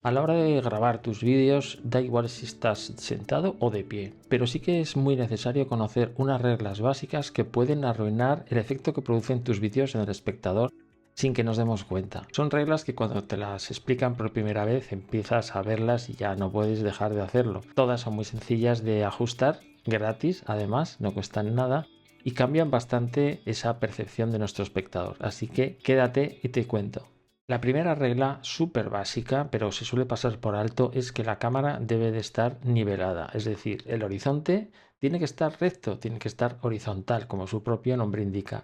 A la hora de grabar tus vídeos, da igual si estás sentado o de pie, pero sí que es muy necesario conocer unas reglas básicas que pueden arruinar el efecto que producen tus vídeos en el espectador sin que nos demos cuenta. Son reglas que cuando te las explican por primera vez empiezas a verlas y ya no puedes dejar de hacerlo. Todas son muy sencillas de ajustar, gratis, además, no cuestan nada y cambian bastante esa percepción de nuestro espectador. Así que quédate y te cuento. La primera regla, súper básica, pero se suele pasar por alto, es que la cámara debe de estar nivelada. Es decir, el horizonte tiene que estar recto, tiene que estar horizontal, como su propio nombre indica.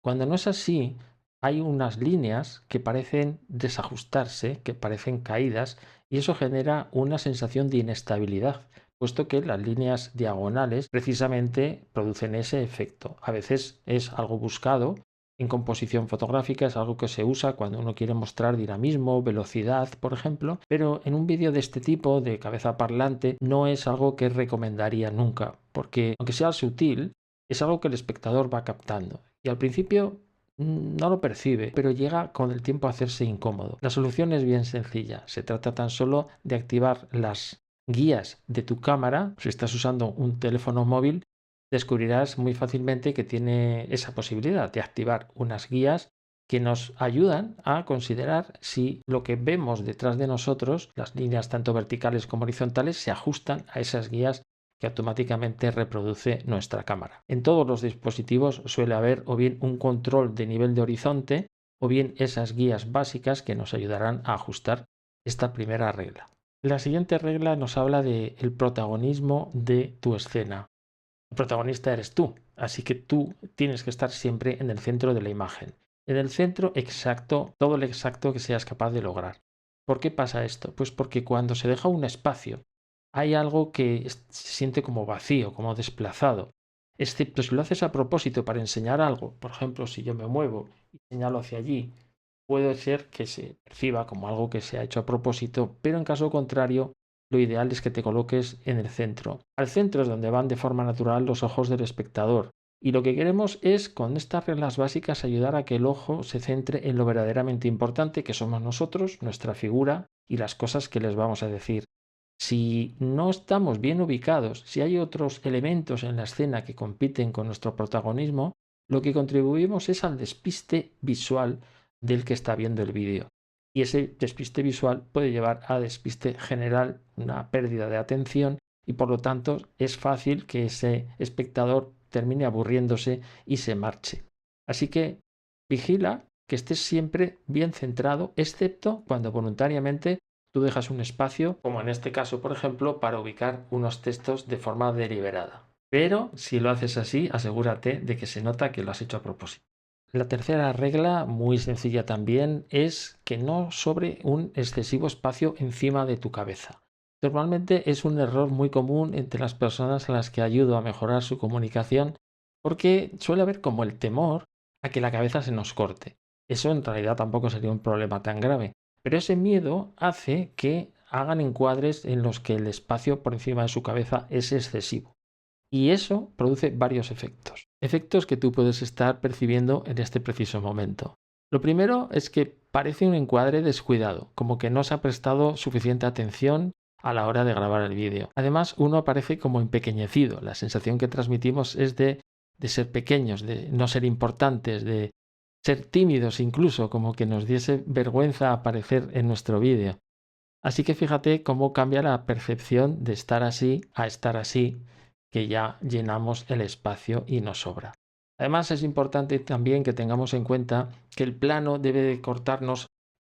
Cuando no es así, hay unas líneas que parecen desajustarse, que parecen caídas, y eso genera una sensación de inestabilidad, puesto que las líneas diagonales precisamente producen ese efecto. A veces es algo buscado. En composición fotográfica es algo que se usa cuando uno quiere mostrar dinamismo, velocidad, por ejemplo, pero en un vídeo de este tipo, de cabeza parlante, no es algo que recomendaría nunca, porque aunque sea sutil, es algo que el espectador va captando. Y al principio no lo percibe, pero llega con el tiempo a hacerse incómodo. La solución es bien sencilla. Se trata tan solo de activar las guías de tu cámara. Si estás usando un teléfono móvil, descubrirás muy fácilmente que tiene esa posibilidad de activar unas guías que nos ayudan a considerar si lo que vemos detrás de nosotros, las líneas tanto verticales como horizontales, se ajustan a esas guías que automáticamente reproduce nuestra cámara. En todos los dispositivos suele haber o bien un control de nivel de horizonte o bien esas guías básicas que nos ayudarán a ajustar esta primera regla. La siguiente regla nos habla del protagonismo de tu escena. El protagonista eres tú, así que tú tienes que estar siempre en el centro de la imagen, en el centro exacto, todo lo exacto que seas capaz de lograr. ¿Por qué pasa esto? Pues porque cuando se deja un espacio, hay algo que se siente como vacío, como desplazado, excepto si lo haces a propósito para enseñar algo. Por ejemplo, si yo me muevo y señalo hacia allí, puede ser que se perciba como algo que se ha hecho a propósito, pero en caso contrario, lo ideal es que te coloques en el centro. Al centro es donde van de forma natural los ojos del espectador. Y lo que queremos es, con estas reglas básicas, ayudar a que el ojo se centre en lo verdaderamente importante que somos nosotros, nuestra figura y las cosas que les vamos a decir. Si no estamos bien ubicados, si hay otros elementos en la escena que compiten con nuestro protagonismo, lo que contribuimos es al despiste visual del que está viendo el vídeo. Y ese despiste visual puede llevar a despiste general, una pérdida de atención, y por lo tanto es fácil que ese espectador termine aburriéndose y se marche. Así que vigila que estés siempre bien centrado, excepto cuando voluntariamente tú dejas un espacio, como en este caso, por ejemplo, para ubicar unos textos de forma deliberada. Pero si lo haces así, asegúrate de que se nota que lo has hecho a propósito. La tercera regla, muy sencilla también, es que no sobre un excesivo espacio encima de tu cabeza. Normalmente es un error muy común entre las personas a las que ayudo a mejorar su comunicación porque suele haber como el temor a que la cabeza se nos corte. Eso en realidad tampoco sería un problema tan grave, pero ese miedo hace que hagan encuadres en los que el espacio por encima de su cabeza es excesivo. Y eso produce varios efectos. Efectos que tú puedes estar percibiendo en este preciso momento. Lo primero es que parece un encuadre descuidado, como que no se ha prestado suficiente atención a la hora de grabar el vídeo. Además, uno aparece como empequeñecido. La sensación que transmitimos es de ser pequeños, de no ser importantes, de ser tímidos incluso, como que nos diese vergüenza aparecer en nuestro vídeo. Así que fíjate cómo cambia la percepción de estar así a estar así, que ya llenamos el espacio y nos sobra. Además, es importante también que tengamos en cuenta que el plano debe de cortarnos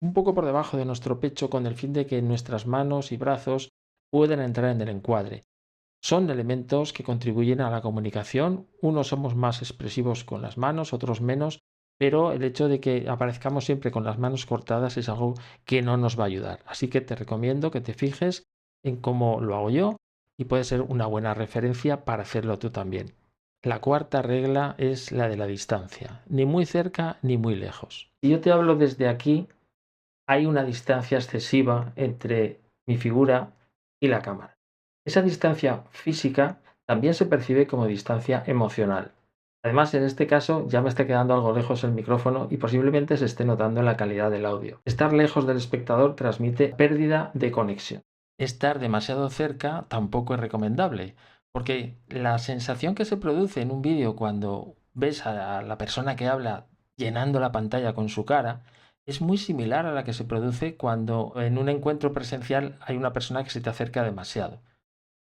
un poco por debajo de nuestro pecho con el fin de que nuestras manos y brazos puedan entrar en el encuadre. Son elementos que contribuyen a la comunicación. Unos somos más expresivos con las manos, otros menos, pero el hecho de que aparezcamos siempre con las manos cortadas es algo que no nos va a ayudar. Así que te recomiendo que te fijes en cómo lo hago yo y puede ser una buena referencia para hacerlo tú también. La cuarta regla es la de la distancia, ni muy cerca ni muy lejos. Si yo te hablo desde aquí, hay una distancia excesiva entre mi figura y la cámara. Esa distancia física también se percibe como distancia emocional. Además, en este caso ya me está quedando algo lejos el micrófono y posiblemente se esté notando en la calidad del audio. Estar lejos del espectador transmite pérdida de conexión. Estar demasiado cerca tampoco es recomendable, porque la sensación que se produce en un vídeo cuando ves a la persona que habla llenando la pantalla con su cara es muy similar a la que se produce cuando en un encuentro presencial hay una persona que se te acerca demasiado.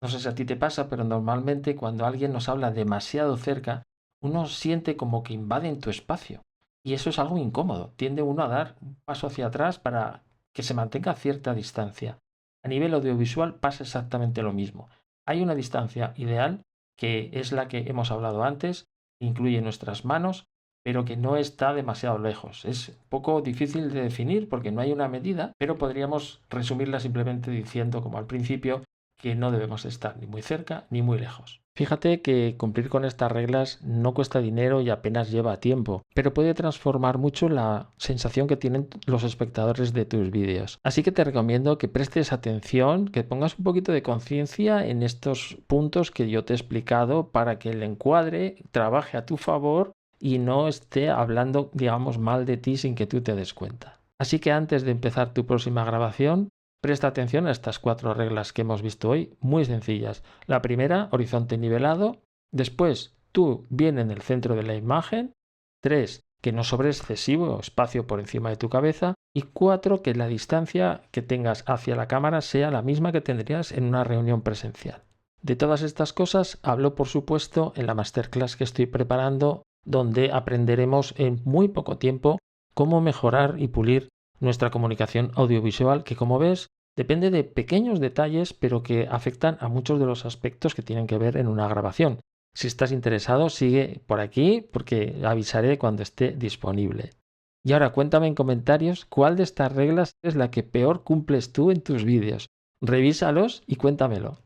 No sé si a ti te pasa, pero normalmente cuando alguien nos habla demasiado cerca, uno siente como que invaden tu espacio. Y eso es algo incómodo. Tiende uno a dar un paso hacia atrás para que se mantenga cierta distancia. A nivel audiovisual pasa exactamente lo mismo. Hay una distancia ideal, que es la que hemos hablado antes, que incluye nuestras manos, pero que no está demasiado lejos. Es un poco difícil de definir porque no hay una medida, pero podríamos resumirla simplemente diciendo, como al principio, que no debemos estar ni muy cerca ni muy lejos. Fíjate que cumplir con estas reglas no cuesta dinero y apenas lleva tiempo, pero puede transformar mucho la sensación que tienen los espectadores de tus vídeos. Así que te recomiendo que prestes atención, que pongas un poquito de conciencia en estos puntos que yo te he explicado para que el encuadre trabaje a tu favor y no esté hablando, digamos, mal de ti sin que tú te des cuenta. Así que antes de empezar tu próxima grabación, presta atención a estas 4 reglas que hemos visto hoy, muy sencillas. La primera, horizonte nivelado. Después, tú bien en el centro de la imagen. 3, que no sobre excesivo espacio por encima de tu cabeza. Y 4, que la distancia que tengas hacia la cámara sea la misma que tendrías en una reunión presencial. De todas estas cosas hablo, por supuesto, en la masterclass que estoy preparando, donde aprenderemos en muy poco tiempo cómo mejorar y pulir nuestra comunicación audiovisual, que como ves depende de pequeños detalles, pero que afectan a muchos de los aspectos que tienen que ver en una grabación. Si estás interesado, sigue por aquí porque avisaré cuando esté disponible. Y ahora cuéntame en comentarios cuál de estas reglas es la que peor cumples tú en tus vídeos. Revísalos y cuéntamelo.